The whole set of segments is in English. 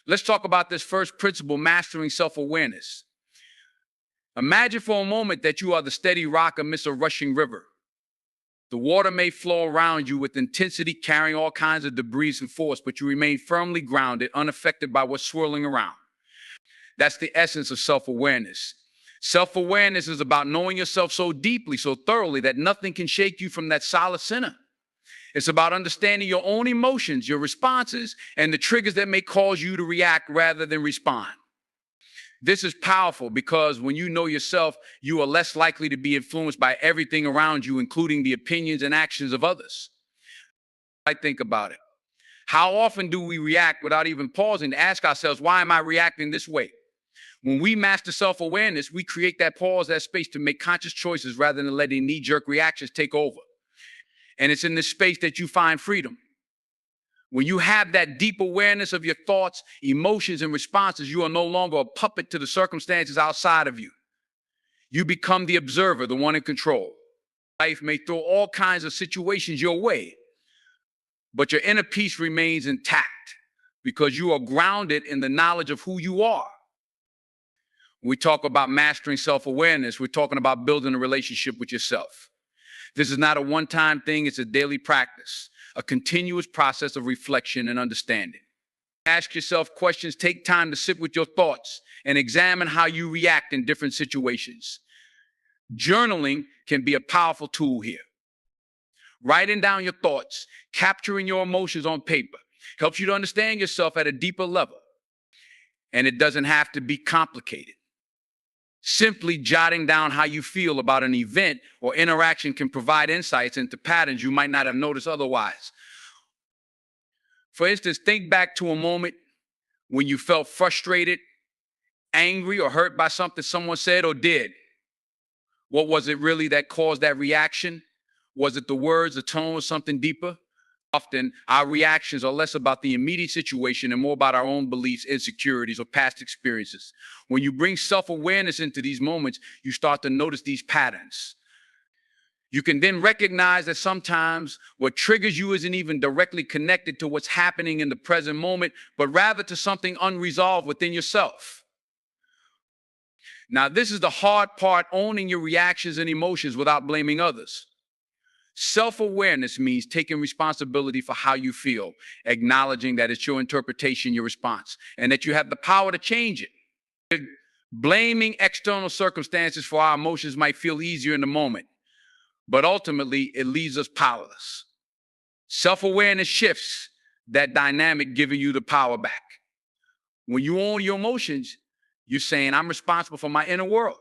Let's talk about this first principle, mastering self-awareness. Imagine for a moment that you are the steady rock amidst a rushing river. The water may flow around you with intensity, carrying all kinds of debris and force, but you remain firmly grounded, unaffected by what's swirling around. That's the essence of self-awareness. Self-awareness is about knowing yourself so deeply, so thoroughly, that nothing can shake you from that solid center. It's about understanding your own emotions, your responses, and the triggers that may cause you to react rather than respond. This is powerful because when you know yourself, you are less likely to be influenced by everything around you, including the opinions and actions of others. I think about it. How often do we react without even pausing to ask ourselves, why am I reacting this way? When we master self-awareness, we create that pause, that space to make conscious choices rather than letting knee-jerk reactions take over. And it's in this space that you find freedom. When you have that deep awareness of your thoughts, emotions, and responses, you are no longer a puppet to the circumstances outside of you. You become the observer, the one in control. Life may throw all kinds of situations your way, but your inner peace remains intact because you are grounded in the knowledge of who you are. When we talk about mastering self-awareness, we're talking about building a relationship with yourself. This is not a one-time thing, it's a daily practice, a continuous process of reflection and understanding. Ask yourself questions, take time to sit with your thoughts, and examine how you react in different situations. Journaling can be a powerful tool here. Writing down your thoughts, capturing your emotions on paper, helps you to understand yourself at a deeper level. And it doesn't have to be complicated. Simply jotting down how you feel about an event or interaction can provide insights into patterns you might not have noticed otherwise. For instance, think back to a moment when you felt frustrated, angry, or hurt by something someone said or did. What was it really that caused that reaction? Was it the words, the tone, or something deeper? Often, our reactions are less about the immediate situation and more about our own beliefs, insecurities, or past experiences. When you bring self-awareness into these moments, you start to notice these patterns. You can then recognize that sometimes what triggers you isn't even directly connected to what's happening in the present moment, but rather to something unresolved within yourself. Now, this is the hard part, owning your reactions and emotions without blaming others. Self-awareness means taking responsibility for how you feel, acknowledging that it's your interpretation, your response, and that you have the power to change it. Blaming external circumstances for our emotions might feel easier in the moment, but ultimately it leaves us powerless. Self-awareness shifts that dynamic, giving you the power back. When you own your emotions, you're saying, I'm responsible for my inner world.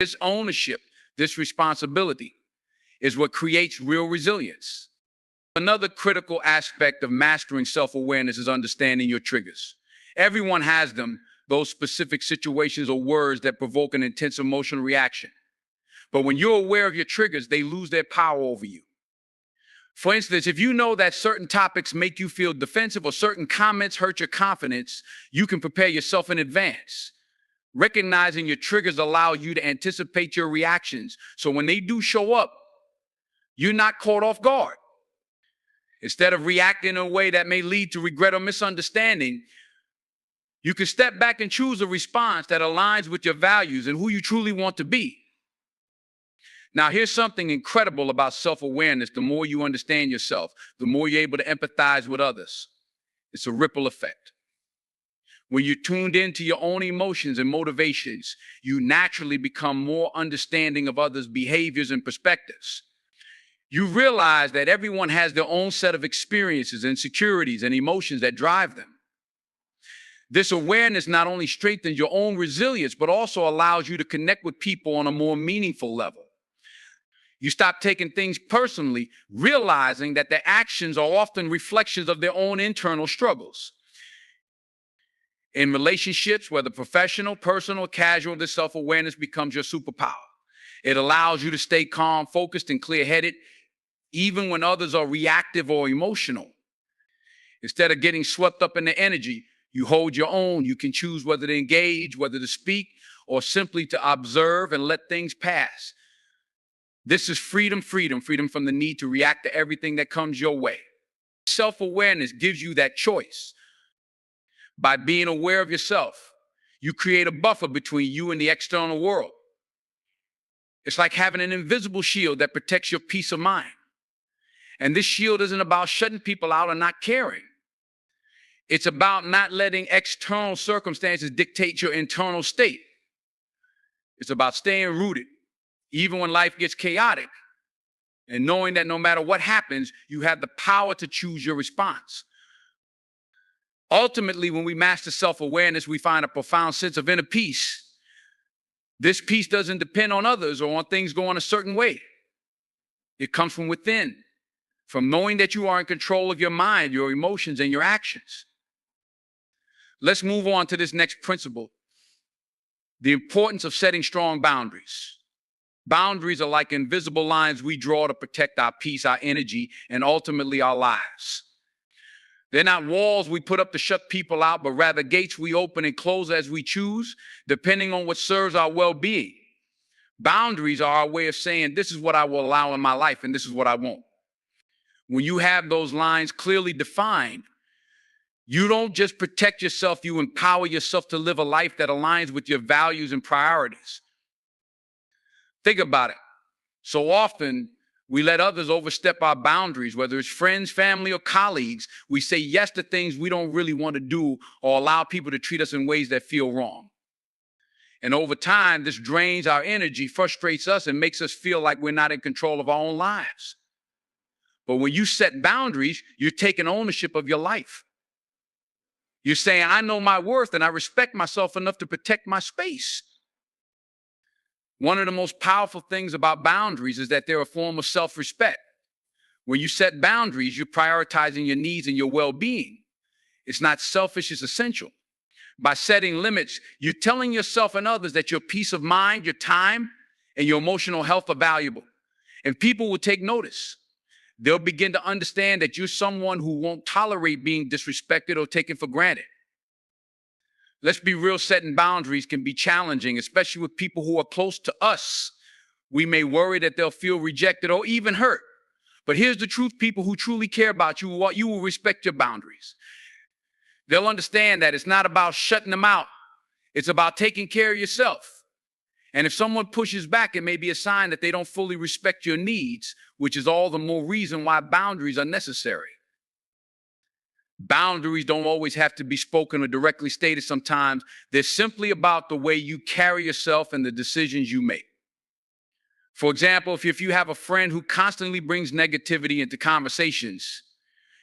This ownership, this responsibility, is what creates real resilience. Another critical aspect of mastering self-awareness is understanding your triggers. Everyone has them, those specific situations or words that provoke an intense emotional reaction. But when you're aware of your triggers, they lose their power over you. For instance, if you know that certain topics make you feel defensive or certain comments hurt your confidence, you can prepare yourself in advance. Recognizing your triggers allows you to anticipate your reactions, so when they do show up, you're not caught off guard. Instead of reacting in a way that may lead to regret or misunderstanding, you can step back and choose a response that aligns with your values and who you truly want to be. Now, here's something incredible about self-awareness. The more you understand yourself, the more you're able to empathize with others. It's a ripple effect. When you're tuned into your own emotions and motivations, you naturally become more understanding of others' behaviors and perspectives. You realize that everyone has their own set of experiences, insecurities, and emotions that drive them. This awareness not only strengthens your own resilience, but also allows you to connect with people on a more meaningful level. You stop taking things personally, realizing that their actions are often reflections of their own internal struggles. In relationships, whether professional, personal, or casual, this self-awareness becomes your superpower. It allows you to stay calm, focused, and clear-headed, even when others are reactive or emotional. Instead of getting swept up in the energy, you hold your own. You can choose whether to engage, whether to speak, or simply to observe and let things pass. This is freedom from the need to react to everything that comes your way. Self-awareness gives you that choice. By being aware of yourself, you create a buffer between you and the external world. It's like having an invisible shield that protects your peace of mind. And this shield isn't about shutting people out or not caring. It's about not letting external circumstances dictate your internal state. It's about staying rooted, even when life gets chaotic, and knowing that no matter what happens, you have the power to choose your response. Ultimately, when we master self-awareness, we find a profound sense of inner peace. This peace doesn't depend on others or on things going a certain way. It comes from within, from knowing that you are in control of your mind, your emotions, and your actions. Let's move on to this next principle, the importance of setting strong boundaries. Boundaries are like invisible lines we draw to protect our peace, our energy, and ultimately our lives. They're not walls we put up to shut people out, but rather gates we open and close as we choose, depending on what serves our well-being. Boundaries are our way of saying, this is what I will allow in my life, and this is what I won't. When you have those lines clearly defined, you don't just protect yourself, you empower yourself to live a life that aligns with your values and priorities. Think about it. So often, we let others overstep our boundaries, whether it's friends, family, or colleagues. We say yes to things we don't really want to do or allow people to treat us in ways that feel wrong. And over time, this drains our energy, frustrates us, and makes us feel like we're not in control of our own lives. But when you set boundaries, you're taking ownership of your life. You're saying, I know my worth and I respect myself enough to protect my space. One of the most powerful things about boundaries is that they're a form of self-respect. When you set boundaries, you're prioritizing your needs and your well-being. It's not selfish, it's essential. By setting limits, you're telling yourself and others that your peace of mind, your time, and your emotional health are valuable. And people will take notice. They'll begin to understand that you're someone who won't tolerate being disrespected or taken for granted. Let's be real, setting boundaries can be challenging, especially with people who are close to us. We may worry that they'll feel rejected or even hurt. But here's the truth, people who truly care about you will respect your boundaries. They'll understand that it's not about shutting them out. It's about taking care of yourself. And if someone pushes back, it may be a sign that they don't fully respect your needs, which is all the more reason why boundaries are necessary. Boundaries don't always have to be spoken or directly stated sometimes. They're simply about the way you carry yourself and the decisions you make. For example, if you have a friend who constantly brings negativity into conversations,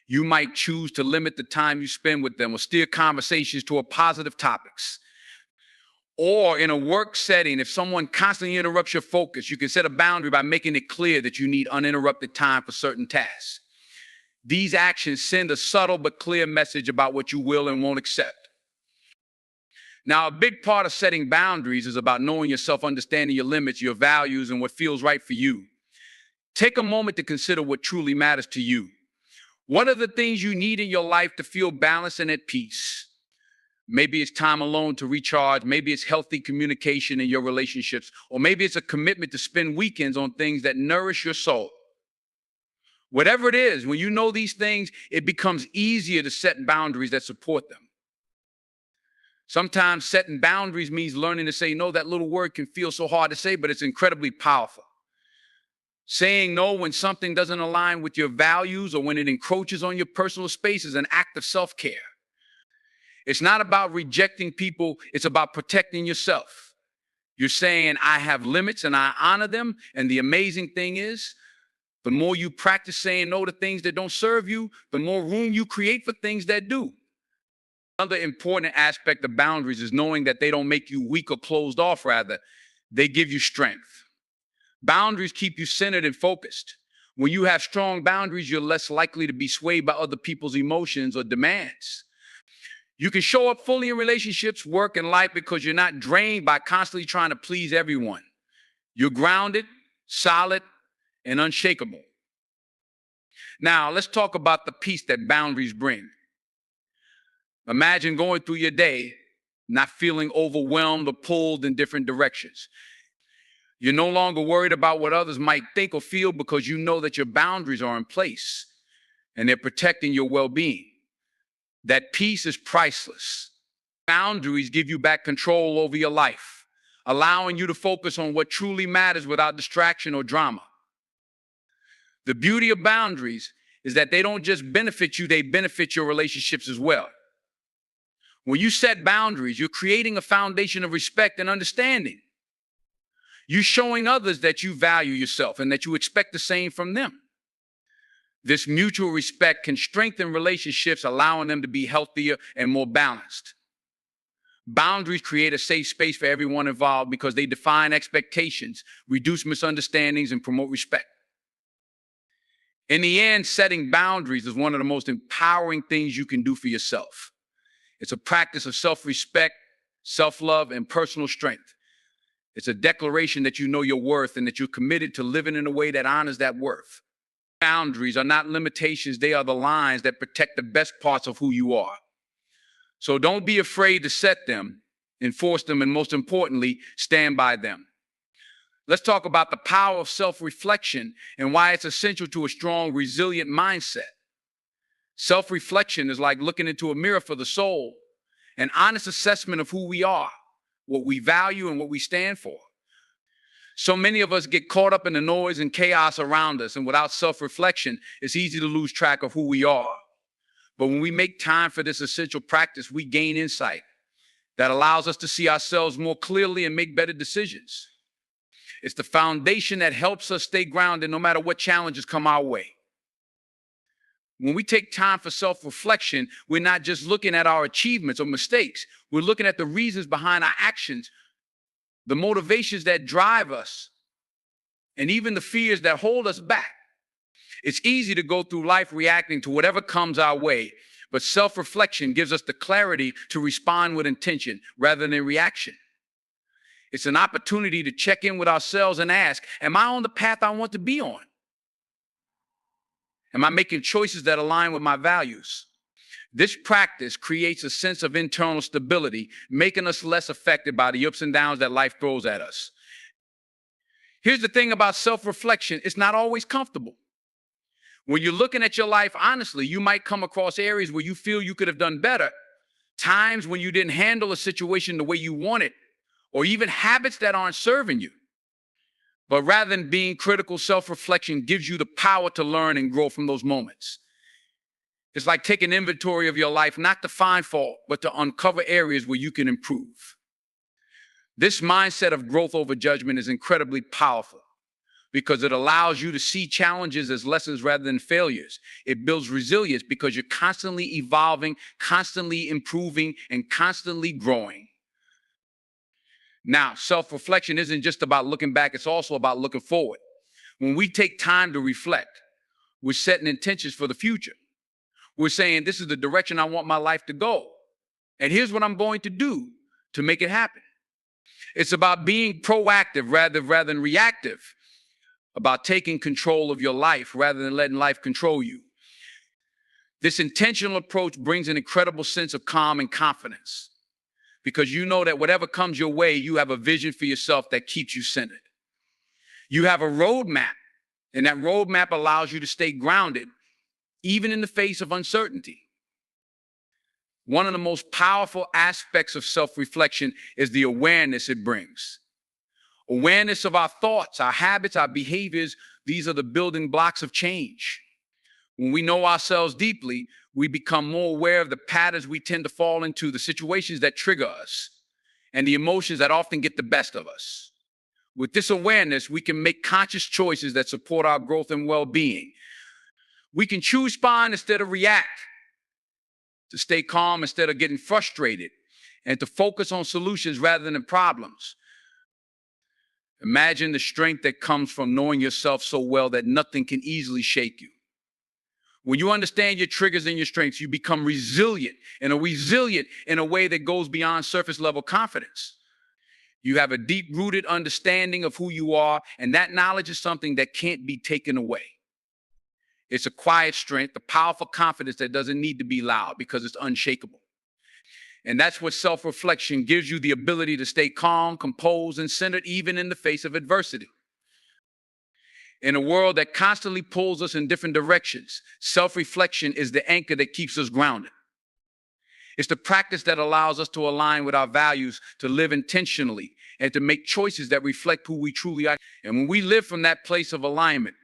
you might choose to limit the time you spend with them or steer conversations toward positive topics. Or in a work setting, if someone constantly interrupts your focus, you can set a boundary by making it clear that you need uninterrupted time for certain tasks. These actions send a subtle but clear message about what you will and won't accept. Now, a big part of setting boundaries is about knowing yourself, understanding your limits, your values, and what feels right for you. Take a moment to consider what truly matters to you. What are the things you need in your life to feel balanced and at peace? Maybe it's time alone to recharge. Maybe it's healthy communication in your relationships. Or maybe it's a commitment to spend weekends on things that nourish your soul. Whatever it is, when you know these things, it becomes easier to set boundaries that support them. Sometimes setting boundaries means learning to say no. That little word can feel so hard to say, but it's incredibly powerful. Saying no when something doesn't align with your values or when it encroaches on your personal space is an act of self-care. It's not about rejecting people, it's about protecting yourself. You're saying, I have limits and I honor them, and the amazing thing is, the more you practice saying no to things that don't serve you, the more room you create for things that do. Another important aspect of boundaries is knowing that they don't make you weak or closed off, rather, they give you strength. Boundaries keep you centered and focused. When you have strong boundaries, you're less likely to be swayed by other people's emotions or demands. You can show up fully in relationships, work, and life because you're not drained by constantly trying to please everyone. You're grounded, solid, and unshakable. Now, let's talk about the peace that boundaries bring. Imagine going through your day, not feeling overwhelmed or pulled in different directions. You're no longer worried about what others might think or feel because you know that your boundaries are in place and they're protecting your well-being. That peace is priceless. Boundaries give you back control over your life, allowing you to focus on what truly matters without distraction or drama. The beauty of boundaries is that they don't just benefit you, they benefit your relationships as well. When you set boundaries, you're creating a foundation of respect and understanding. You're showing others that you value yourself and that you expect the same from them. This mutual respect can strengthen relationships, allowing them to be healthier and more balanced. Boundaries create a safe space for everyone involved because they define expectations, reduce misunderstandings, and promote respect. In the end, setting boundaries is one of the most empowering things you can do for yourself. It's a practice of self-respect, self-love, and personal strength. It's a declaration that you know your worth and that you're committed to living in a way that honors that worth. Boundaries are not limitations, they are the lines that protect the best parts of who you are. So don't be afraid to set them, enforce them, and most importantly, stand by them. Let's talk about the power of self-reflection and why it's essential to a strong, resilient mindset. Self-reflection is like looking into a mirror for the soul, an honest assessment of who we are, what we value, and what we stand for. So many of us get caught up in the noise and chaos around us, and without self-reflection, it's easy to lose track of who we are. But when we make time for this essential practice, we gain insight that allows us to see ourselves more clearly and make better decisions. It's the foundation that helps us stay grounded no matter what challenges come our way. When we take time for self-reflection, we're not just looking at our achievements or mistakes. We're looking at the reasons behind our actions, the motivations that drive us, and even the fears that hold us back. It's easy to go through life reacting to whatever comes our way, but self-reflection gives us the clarity to respond with intention rather than reaction. It's an opportunity to check in with ourselves and ask, am I on the path I want to be on? Am I making choices that align with my values? This practice creates a sense of internal stability, making us less affected by the ups and downs that life throws at us. Here's the thing about self-reflection, it's not always comfortable. When you're looking at your life honestly, you might come across areas where you feel you could have done better, times when you didn't handle a situation the way you wanted, or even habits that aren't serving you. But rather than being critical, self-reflection gives you the power to learn and grow from those moments. It's like taking inventory of your life, not to find fault, but to uncover areas where you can improve. This mindset of growth over judgment is incredibly powerful because it allows you to see challenges as lessons rather than failures. It builds resilience because you're constantly evolving, constantly improving, and constantly growing. Now, self-reflection isn't just about looking back, it's also about looking forward. When we take time to reflect, we're setting intentions for the future. We're saying, this is the direction I want my life to go. And here's what I'm going to do to make it happen. It's about being proactive rather than reactive, about taking control of your life rather than letting life control you. This intentional approach brings an incredible sense of calm and confidence, because you know that whatever comes your way, you have a vision for yourself that keeps you centered. You have a roadmap, and that roadmap allows you to stay grounded, even in the face of uncertainty. One of the most powerful aspects of self-reflection is the awareness it brings. Awareness of our thoughts, our habits, our behaviors, these are the building blocks of change. When we know ourselves deeply, we become more aware of the patterns we tend to fall into, the situations that trigger us, and the emotions that often get the best of us. With this awareness, we can make conscious choices that support our growth and well-being. We can choose to respond instead of react, to stay calm instead of getting frustrated, and to focus on solutions rather than problems. Imagine the strength that comes from knowing yourself so well that nothing can easily shake you. When you understand your triggers and your strengths, you become resilient in a way that goes beyond surface level confidence. You have a deep-rooted understanding of who you are, and that knowledge is something that can't be taken away. It's a quiet strength, a powerful confidence that doesn't need to be loud because it's unshakable. And that's what self-reflection gives you, the ability to stay calm, composed, and centered even in the face of adversity. In a world that constantly pulls us in different directions, self-reflection is the anchor that keeps us grounded. It's the practice that allows us to align with our values, to live intentionally, and to make choices that reflect who we truly are. And when we live from that place of alignment,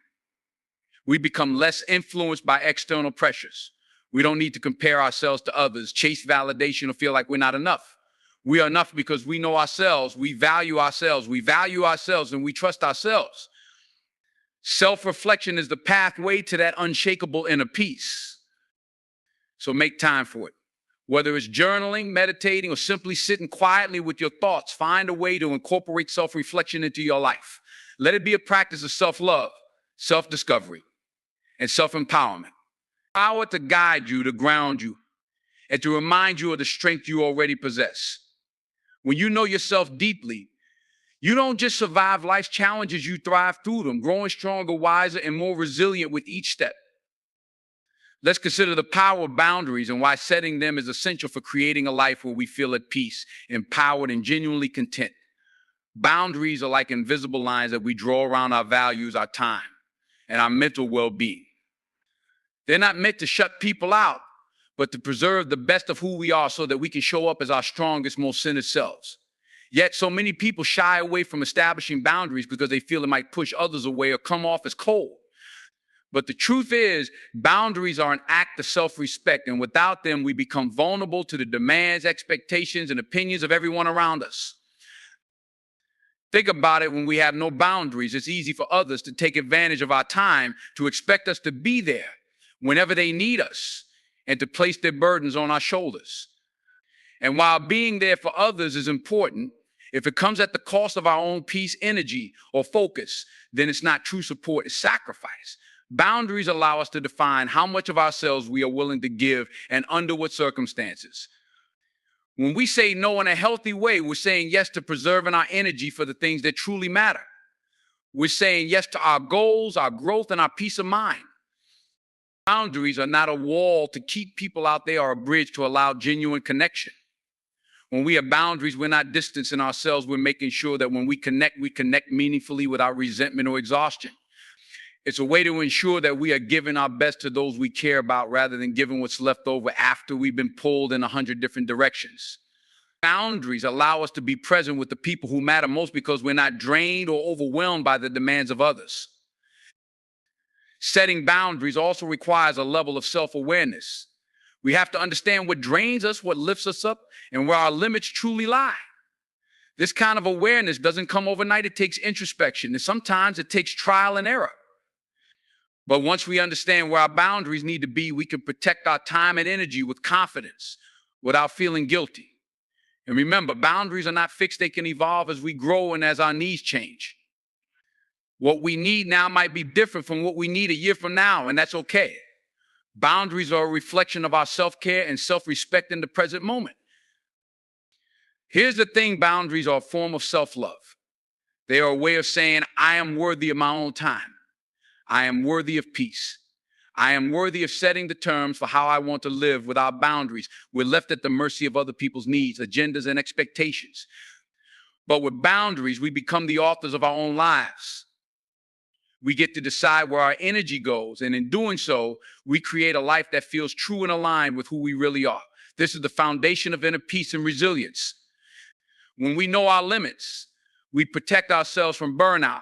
we become less influenced by external pressures. We don't need to compare ourselves to others, chase validation, or feel like we're not enough. We are enough because we know ourselves, we value ourselves, and we trust ourselves. Self-reflection is the pathway to that unshakable inner peace. So make time for it. Whether it's journaling, meditating, or simply sitting quietly with your thoughts, find a way to incorporate self-reflection into your life. Let it be a practice of self-love, self-discovery, and self-empowerment. Power to guide you, to ground you, and to remind you of the strength you already possess. When you know yourself deeply, you don't just survive life's challenges, you thrive through them, growing stronger, wiser, and more resilient with each step. Let's consider the power of boundaries and why setting them is essential for creating a life where we feel at peace, empowered, and genuinely content. Boundaries are like invisible lines that we draw around our values, our time, and our mental well-being. They're not meant to shut people out, but to preserve the best of who we are so that we can show up as our strongest, most centered selves. Yet so many people shy away from establishing boundaries because they feel it might push others away or come off as cold. But the truth is, boundaries are an act of self-respect, and without them, we become vulnerable to the demands, expectations, and opinions of everyone around us. Think about it, when we have no boundaries, it's easy for others to take advantage of our time, to expect us to be there whenever they need us, and to place their burdens on our shoulders. And while being there for others is important, if it comes at the cost of our own peace, energy, or focus, then it's not true support, it's sacrifice. Boundaries allow us to define how much of ourselves we are willing to give and under what circumstances. When we say no in a healthy way, we're saying yes to preserving our energy for the things that truly matter. We're saying yes to our goals, our growth, and our peace of mind. Boundaries are not a wall to keep people out there or a bridge to allow genuine connection. When we have boundaries, we're not distancing ourselves. We're making sure that when we connect meaningfully without resentment or exhaustion. It's a way to ensure that we are giving our best to those we care about rather than giving what's left over after we've been pulled in 100 different directions. Boundaries allow us to be present with the people who matter most because we're not drained or overwhelmed by the demands of others. Setting boundaries also requires a level of self-awareness. We have to understand what drains us, what lifts us up, and where our limits truly lie. This kind of awareness doesn't come overnight. It takes introspection, and sometimes it takes trial and error. But once we understand where our boundaries need to be, we can protect our time and energy with confidence without feeling guilty. And remember, boundaries are not fixed. They can evolve as we grow and as our needs change. What we need now might be different from what we need a year from now, and that's okay. Boundaries are a reflection of our self-care and self-respect in the present moment. Here's the thing, boundaries are a form of self-love. They are a way of saying, I am worthy of my own time. I am worthy of peace. I am worthy of setting the terms for how I want to live. Without boundaries, we're left at the mercy of other people's needs, agendas, and expectations. But with boundaries, we become the authors of our own lives. We get to decide where our energy goes, and in doing so, we create a life that feels true and aligned with who we really are. This is the foundation of inner peace and resilience. When we know our limits, we protect ourselves from burnout,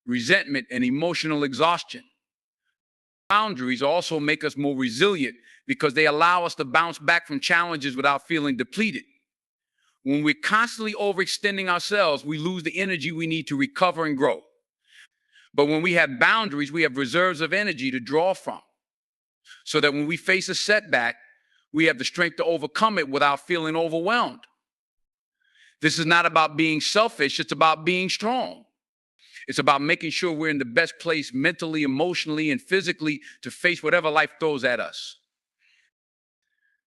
resentment, and emotional exhaustion. Boundaries also make us more resilient because they allow us to bounce back from challenges without feeling depleted. When we're constantly overextending ourselves, we lose the energy we need to recover and grow. But when we have boundaries, we have reserves of energy to draw from, so that when we face a setback, we have the strength to overcome it without feeling overwhelmed. This is not about being selfish, it's about being strong. It's about making sure we're in the best place mentally, emotionally, and physically to face whatever life throws at us.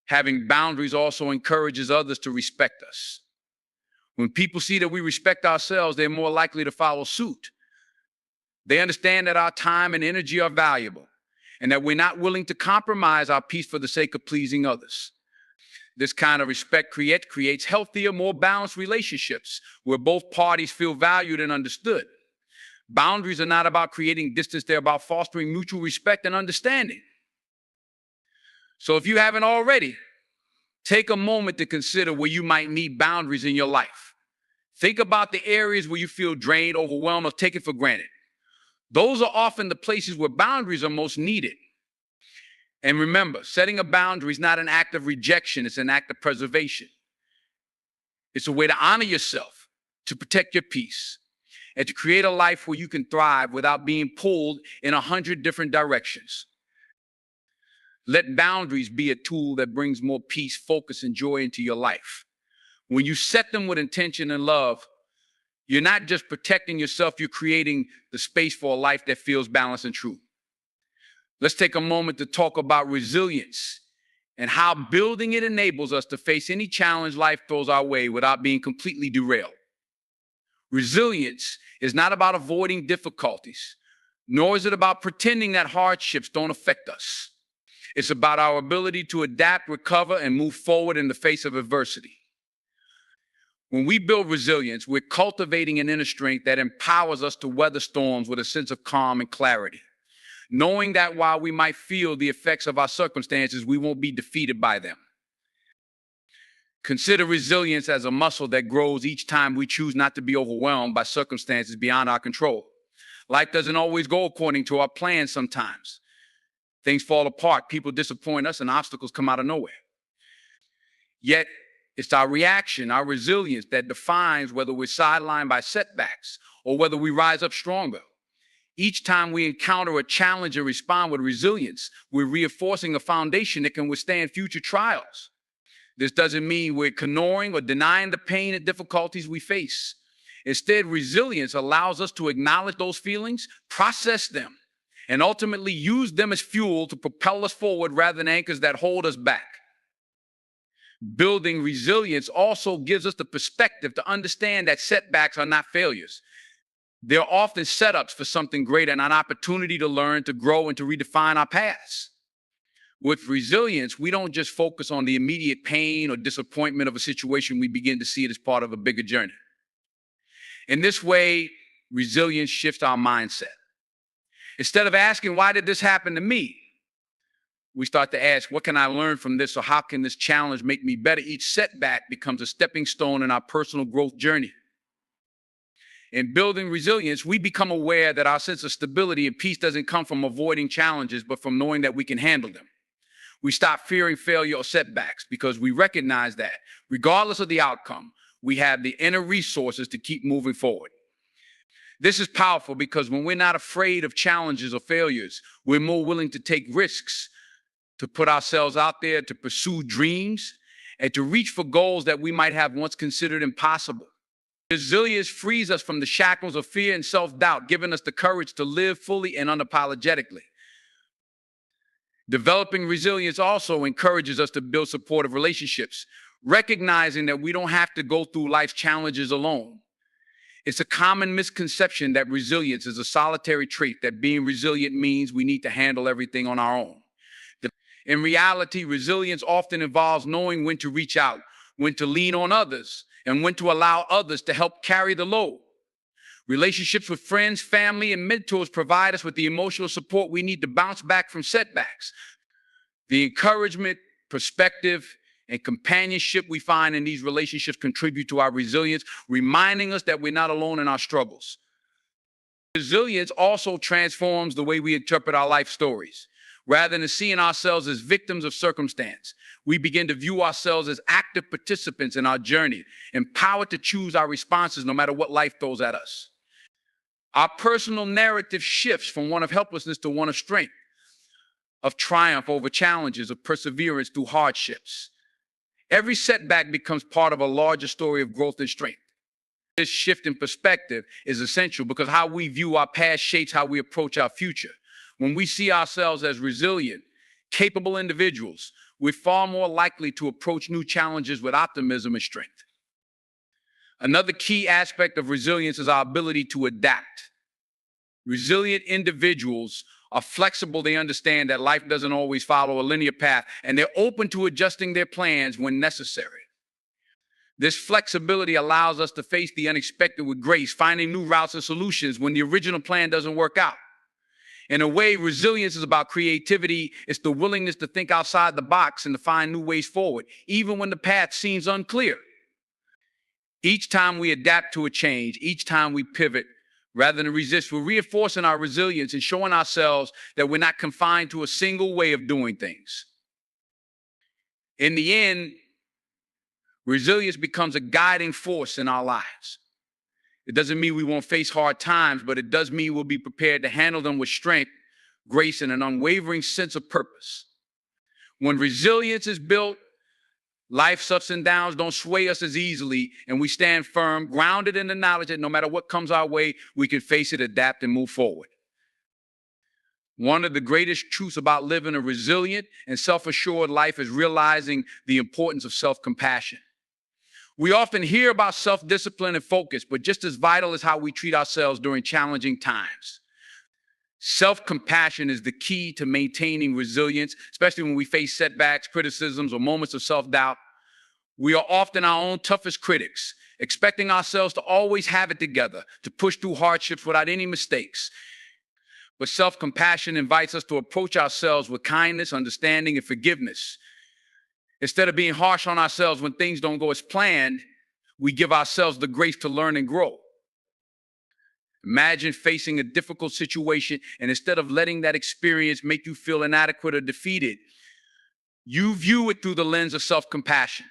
Having boundaries also encourages others to respect us. When people see that we respect ourselves, they're more likely to follow suit. They understand that our time and energy are valuable, and that we're not willing to compromise our peace for the sake of pleasing others. This kind of respect creates healthier, more balanced relationships where both parties feel valued and understood. Boundaries are not about creating distance, they're about fostering mutual respect and understanding. So if you haven't already, Take a moment to consider where you might need boundaries in your life. Think about the areas where you feel drained, overwhelmed, or taken for granted. Those are often the places where boundaries are most needed. And remember, setting a boundary is not an act of rejection, it's an act of preservation. It's a way to honor yourself, to protect your peace, and to create a life where you can thrive without being pulled in 100 different directions. Let boundaries be a tool that brings more peace, focus, and joy into your life. When you set them with intention and love, you're not just protecting yourself, you're creating the space for a life that feels balanced and true. Let's take a moment to talk about resilience and how building it enables us to face any challenge life throws our way without being completely derailed. Resilience is not about avoiding difficulties, nor is it about pretending that hardships don't affect us. It's about our ability to adapt, recover, and move forward in the face of adversity. When we build resilience, we're cultivating an inner strength that empowers us to weather storms with a sense of calm and clarity, knowing that while we might feel the effects of our circumstances, we won't be defeated by them. Consider resilience as a muscle that grows each time we choose not to be overwhelmed by circumstances beyond our control. Life doesn't always go according to our plans sometimes. Things fall apart, people disappoint us, and obstacles come out of nowhere. Yet, it's our reaction, our resilience that defines whether we're sidelined by setbacks or whether we rise up stronger. Each time we encounter a challenge and respond with resilience, we're reinforcing a foundation that can withstand future trials. This doesn't mean we're ignoring or denying the pain and difficulties we face. Instead, resilience allows us to acknowledge those feelings, process them, and ultimately use them as fuel to propel us forward rather than anchors that hold us back. Building resilience also gives us the perspective to understand that setbacks are not failures. They're often setups for something greater and an opportunity to learn, to grow, and to redefine our paths. With resilience, we don't just focus on the immediate pain or disappointment of a situation, we begin to see it as part of a bigger journey. In this way, resilience shifts our mindset. Instead of asking, why did this happen to me? We start to ask, what can I learn from this, or how can this challenge make me better? Each setback becomes a stepping stone in our personal growth journey. In building resilience, we become aware that our sense of stability and peace doesn't come from avoiding challenges, but from knowing that we can handle them. We stop fearing failure or setbacks because we recognize that, regardless of the outcome, we have the inner resources to keep moving forward. This is powerful because when we're not afraid of challenges or failures, we're more willing to take risks, to put ourselves out there, to pursue dreams, and to reach for goals that we might have once considered impossible. Resilience frees us from the shackles of fear and self-doubt, giving us the courage to live fully and unapologetically. Developing resilience also encourages us to build supportive relationships, recognizing that we don't have to go through life's challenges alone. It's a common misconception that resilience is a solitary trait, that being resilient means we need to handle everything on our own. In reality, resilience often involves knowing when to reach out, when to lean on others, and when to allow others to help carry the load. Relationships with friends, family, and mentors provide us with the emotional support we need to bounce back from setbacks. The encouragement, perspective, and companionship we find in these relationships contribute to our resilience, reminding us that we're not alone in our struggles. Resilience also transforms the way we interpret our life stories. Rather than seeing ourselves as victims of circumstance, we begin to view ourselves as active participants in our journey, empowered to choose our responses no matter what life throws at us. Our personal narrative shifts from one of helplessness to one of strength, of triumph over challenges, of perseverance through hardships. Every setback becomes part of a larger story of growth and strength. This shift in perspective is essential because how we view our past shapes how we approach our future. When we see ourselves as resilient, capable individuals, we're far more likely to approach new challenges with optimism and strength. Another key aspect of resilience is our ability to adapt. Resilient individuals are flexible. They understand that life doesn't always follow a linear path, and they're open to adjusting their plans when necessary. This flexibility allows us to face the unexpected with grace, finding new routes and solutions when the original plan doesn't work out. In a way, resilience is about creativity. It's the willingness to think outside the box and to find new ways forward, even when the path seems unclear. Each time we adapt to a change, each time we pivot, rather than resist, we're reinforcing our resilience and showing ourselves that we're not confined to a single way of doing things. In the end, resilience becomes a guiding force in our lives. It doesn't mean we won't face hard times, but it does mean we'll be prepared to handle them with strength, grace, and an unwavering sense of purpose. When resilience is built, life's ups and downs don't sway us as easily, and we stand firm, grounded in the knowledge that no matter what comes our way, we can face it, adapt, and move forward. One of the greatest truths about living a resilient and self-assured life is realizing the importance of self-compassion. We often hear about self-discipline and focus, but just as vital is how we treat ourselves during challenging times. Self-compassion is the key to maintaining resilience, especially when we face setbacks, criticisms, or moments of self-doubt. We are often our own toughest critics, expecting ourselves to always have it together, to push through hardships without any mistakes. But self-compassion invites us to approach ourselves with kindness, understanding, and forgiveness. Instead of being harsh on ourselves when things don't go as planned, we give ourselves the grace to learn and grow. Imagine facing a difficult situation, and instead of letting that experience make you feel inadequate or defeated, you view it through the lens of self-compassion.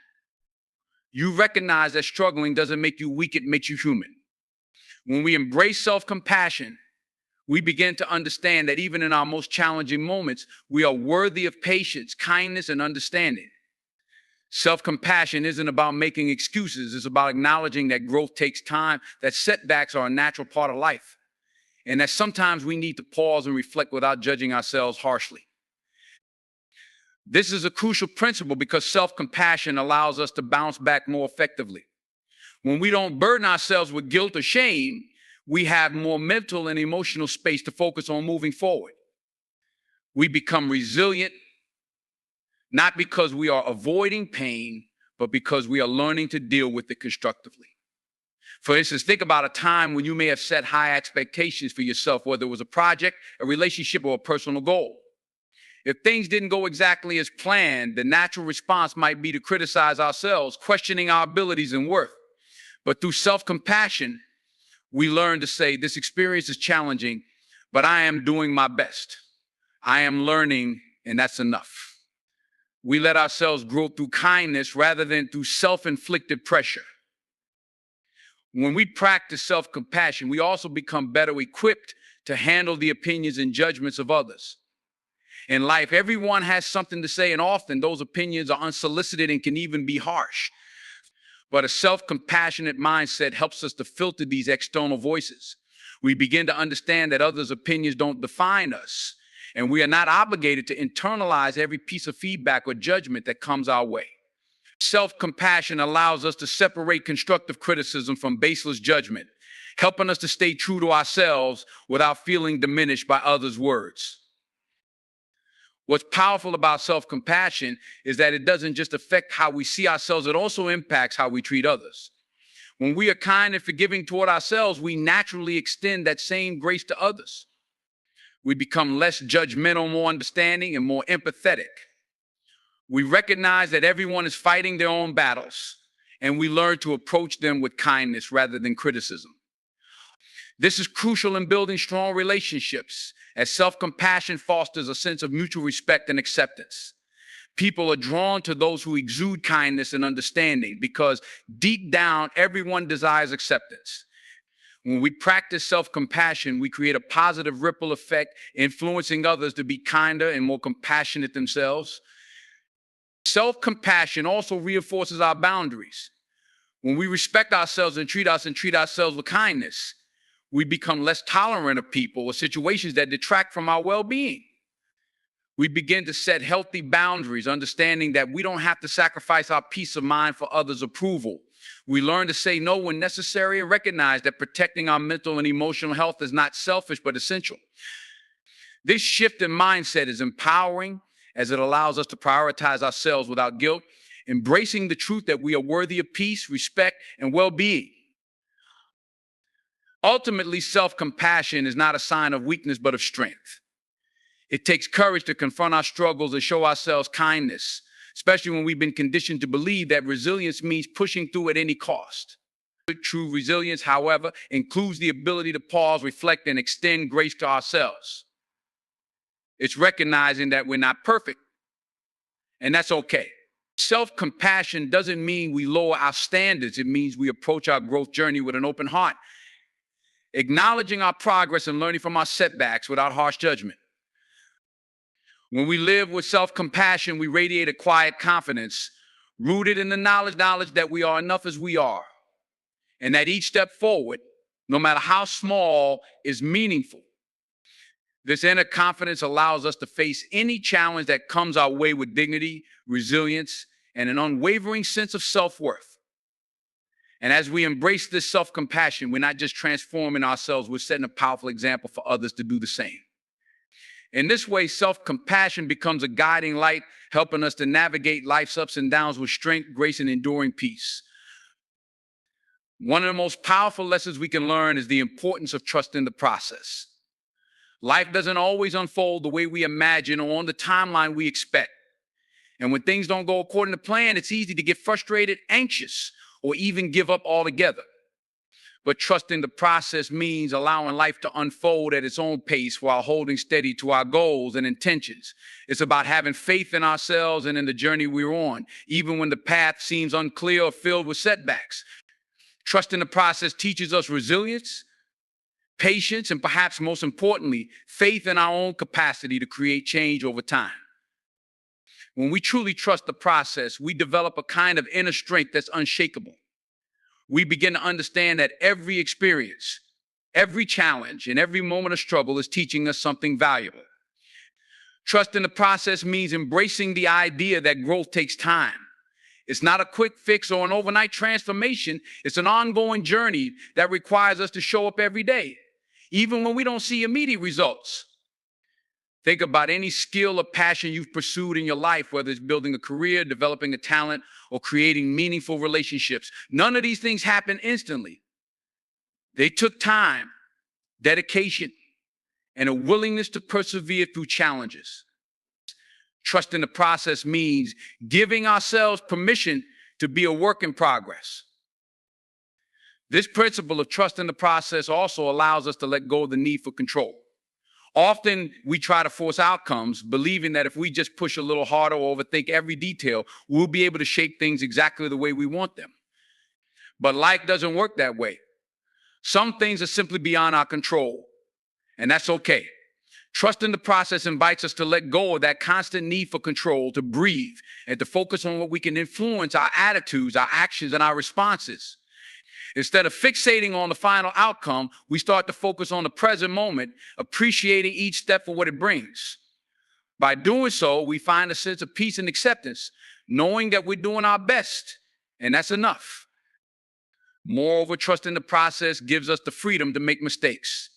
You recognize that struggling doesn't make you weak, it makes you human. When we embrace self-compassion, we begin to understand that even in our most challenging moments, we are worthy of patience, kindness, and understanding. Self-compassion isn't about making excuses. It's about acknowledging that growth takes time, that setbacks are a natural part of life, and that sometimes we need to pause and reflect without judging ourselves harshly. This is a crucial principle because self-compassion allows us to bounce back more effectively. When we don't burden ourselves with guilt or shame, we have more mental and emotional space to focus on moving forward. We become resilient, not because we are avoiding pain, but because we are learning to deal with it constructively. For instance, think about a time when you may have set high expectations for yourself, whether it was a project, a relationship, or a personal goal. If things didn't go exactly as planned, the natural response might be to criticize ourselves, questioning our abilities and worth. But through self-compassion, we learn to say, this experience is challenging, but I am doing my best. I am learning, and that's enough. We let ourselves grow through kindness rather than through self-inflicted pressure. When we practice self-compassion, we also become better equipped to handle the opinions and judgments of others. In life, everyone has something to say, and often those opinions are unsolicited and can even be harsh. But a self-compassionate mindset helps us to filter these external voices. We begin to understand that others' opinions don't define us, and we are not obligated to internalize every piece of feedback or judgment that comes our way. Self-compassion allows us to separate constructive criticism from baseless judgment, helping us to stay true to ourselves without feeling diminished by others' words. What's powerful about self-compassion is that it doesn't just affect how we see ourselves, it also impacts how we treat others. When we are kind and forgiving toward ourselves, we naturally extend that same grace to others. We become less judgmental, more understanding, and more empathetic. We recognize that everyone is fighting their own battles, and we learn to approach them with kindness rather than criticism. This is crucial in building strong relationships, as self-compassion fosters a sense of mutual respect and acceptance. People are drawn to those who exude kindness and understanding because deep down, everyone desires acceptance. When we practice self-compassion, we create a positive ripple effect, influencing others to be kinder and more compassionate themselves. Self-compassion also reinforces our boundaries. When we respect ourselves and treat ourselves with kindness, we become less tolerant of people or situations that detract from our well-being. We begin to set healthy boundaries, understanding that we don't have to sacrifice our peace of mind for others' approval. We learn to say no when necessary and recognize that protecting our mental and emotional health is not selfish, but essential. This shift in mindset is empowering as it allows us to prioritize ourselves without guilt, embracing the truth that we are worthy of peace, respect, and well-being. Ultimately, self-compassion is not a sign of weakness, but of strength. It takes courage to confront our struggles and show ourselves kindness, especially when we've been conditioned to believe that resilience means pushing through at any cost. True resilience, however, includes the ability to pause, reflect, and extend grace to ourselves. It's recognizing that we're not perfect, and that's okay. Self-compassion doesn't mean we lower our standards. It means we approach our growth journey with an open heart, acknowledging our progress and learning from our setbacks without harsh judgment. When we live with self-compassion, we radiate a quiet confidence, rooted in the knowledge that we are enough as we are, and that each step forward, no matter how small, is meaningful. This inner confidence allows us to face any challenge that comes our way with dignity, resilience, and an unwavering sense of self-worth. And as we embrace this self-compassion, we're not just transforming ourselves, we're setting a powerful example for others to do the same. In this way, self-compassion becomes a guiding light, helping us to navigate life's ups and downs with strength, grace, and enduring peace. One of the most powerful lessons we can learn is the importance of trusting the process. Life doesn't always unfold the way we imagine or on the timeline we expect. And when things don't go according to plan, it's easy to get frustrated, anxious, or even give up altogether. But trusting the process means allowing life to unfold at its own pace while holding steady to our goals and intentions. It's about having faith in ourselves and in the journey we're on, even when the path seems unclear or filled with setbacks. Trusting the process teaches us resilience, patience, and perhaps most importantly, faith in our own capacity to create change over time. When we truly trust the process, we develop a kind of inner strength that's unshakable. We begin to understand that every experience, every challenge, and every moment of struggle is teaching us something valuable. Trust in the process means embracing the idea that growth takes time. It's not a quick fix or an overnight transformation. It's an ongoing journey that requires us to show up every day, even when we don't see immediate results. Think about any skill or passion you've pursued in your life, whether it's building a career, developing a talent, or creating meaningful relationships. None of these things happen instantly. They took time, dedication, and a willingness to persevere through challenges. Trusting the process means giving ourselves permission to be a work in progress. This principle of trusting the process also allows us to let go of the need for control. Often we try to force outcomes, believing that if we just push a little harder or overthink every detail, we'll be able to shape things exactly the way we want them. But life doesn't work that way. Some things are simply beyond our control, and that's okay. Trusting the process invites us to let go of that constant need for control, to breathe, and to focus on what we can influence: our attitudes, our actions, and our responses. Instead of fixating on the final outcome, we start to focus on the present moment, appreciating each step for what it brings. By doing so, we find a sense of peace and acceptance, knowing that we're doing our best, and that's enough. Moreover, trusting the process gives us the freedom to make mistakes.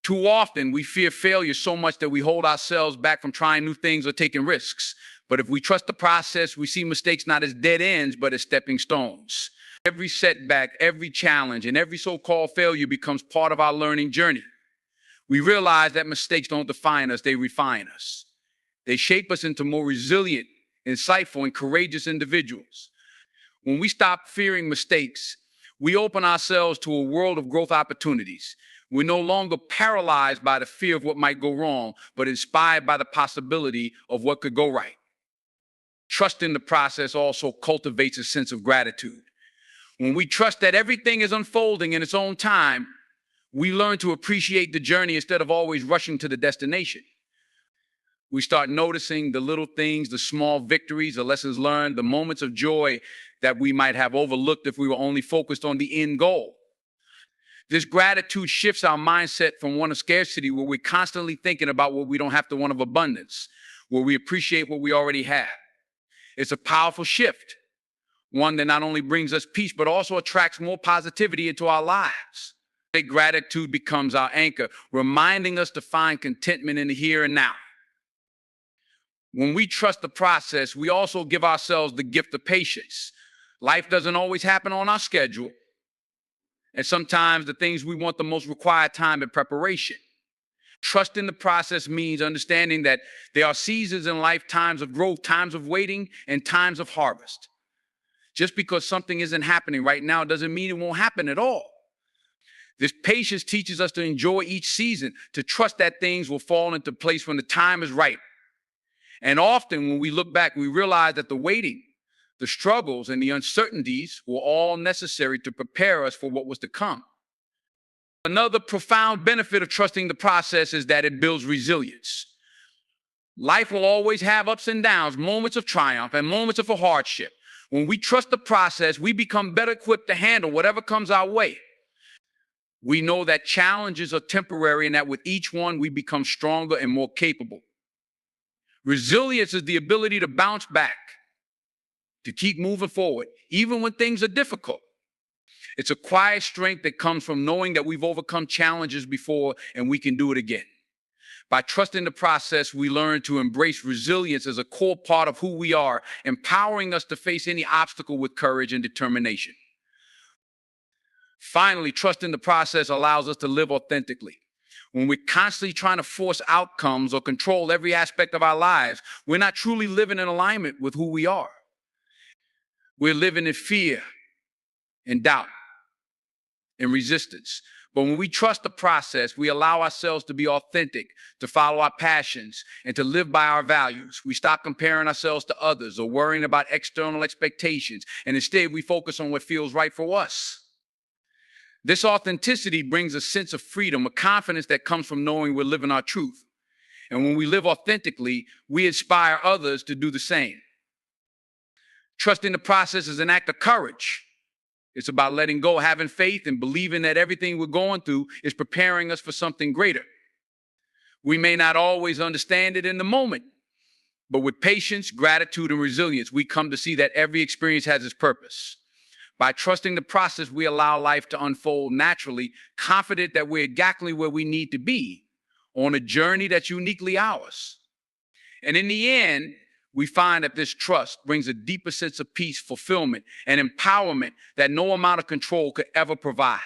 Too often, we fear failure so much that we hold ourselves back from trying new things or taking risks. But if we trust the process, we see mistakes not as dead ends, but as stepping stones. Every setback, every challenge, and every so-called failure becomes part of our learning journey. We realize that mistakes don't define us, they refine us. They shape us into more resilient, insightful, and courageous individuals. When we stop fearing mistakes, we open ourselves to a world of growth opportunities. We're no longer paralyzed by the fear of what might go wrong, but inspired by the possibility of what could go right. Trusting the process also cultivates a sense of gratitude. When we trust that everything is unfolding in its own time, we learn to appreciate the journey instead of always rushing to the destination. We start noticing the little things, the small victories, the lessons learned, the moments of joy that we might have overlooked if we were only focused on the end goal. This gratitude shifts our mindset from one of scarcity, where we're constantly thinking about what we don't have, to one of abundance, where we appreciate what we already have. It's a powerful shift, one that not only brings us peace, but also attracts more positivity into our lives. Gratitude becomes our anchor, reminding us to find contentment in the here and now. When we trust the process, we also give ourselves the gift of patience. Life doesn't always happen on our schedule, and sometimes the things we want the most require time and preparation. Trusting the process means understanding that there are seasons in life, times of growth, times of waiting, and times of harvest. Just because something isn't happening right now doesn't mean it won't happen at all. This patience teaches us to enjoy each season, to trust that things will fall into place when the time is right. And often when we look back, we realize that the waiting, the struggles, and the uncertainties were all necessary to prepare us for what was to come. Another profound benefit of trusting the process is that it builds resilience. Life will always have ups and downs, moments of triumph and moments of hardship. When we trust the process, we become better equipped to handle whatever comes our way. We know that challenges are temporary and that with each one, we become stronger and more capable. Resilience is the ability to bounce back, to keep moving forward, even when things are difficult. It's a quiet strength that comes from knowing that we've overcome challenges before and we can do it again. By trusting the process, we learn to embrace resilience as a core part of who we are, empowering us to face any obstacle with courage and determination. Finally, trusting the process allows us to live authentically. When we're constantly trying to force outcomes or control every aspect of our lives, we're not truly living in alignment with who we are. We're living in fear and doubt and resistance. But when we trust the process, we allow ourselves to be authentic, to follow our passions, and to live by our values. We stop comparing ourselves to others or worrying about external expectations, and instead we focus on what feels right for us. This authenticity brings a sense of freedom, a confidence that comes from knowing we're living our truth. And when we live authentically, we inspire others to do the same. Trusting the process is an act of courage. It's about letting go, having faith, and believing that everything we're going through is preparing us for something greater. We may not always understand it in the moment, but with patience, gratitude, and resilience, we come to see that every experience has its purpose. By trusting the process, we allow life to unfold naturally, confident that we're exactly where we need to be on a journey that's uniquely ours. And in the end, we find that this trust brings a deeper sense of peace, fulfillment, and empowerment that no amount of control could ever provide.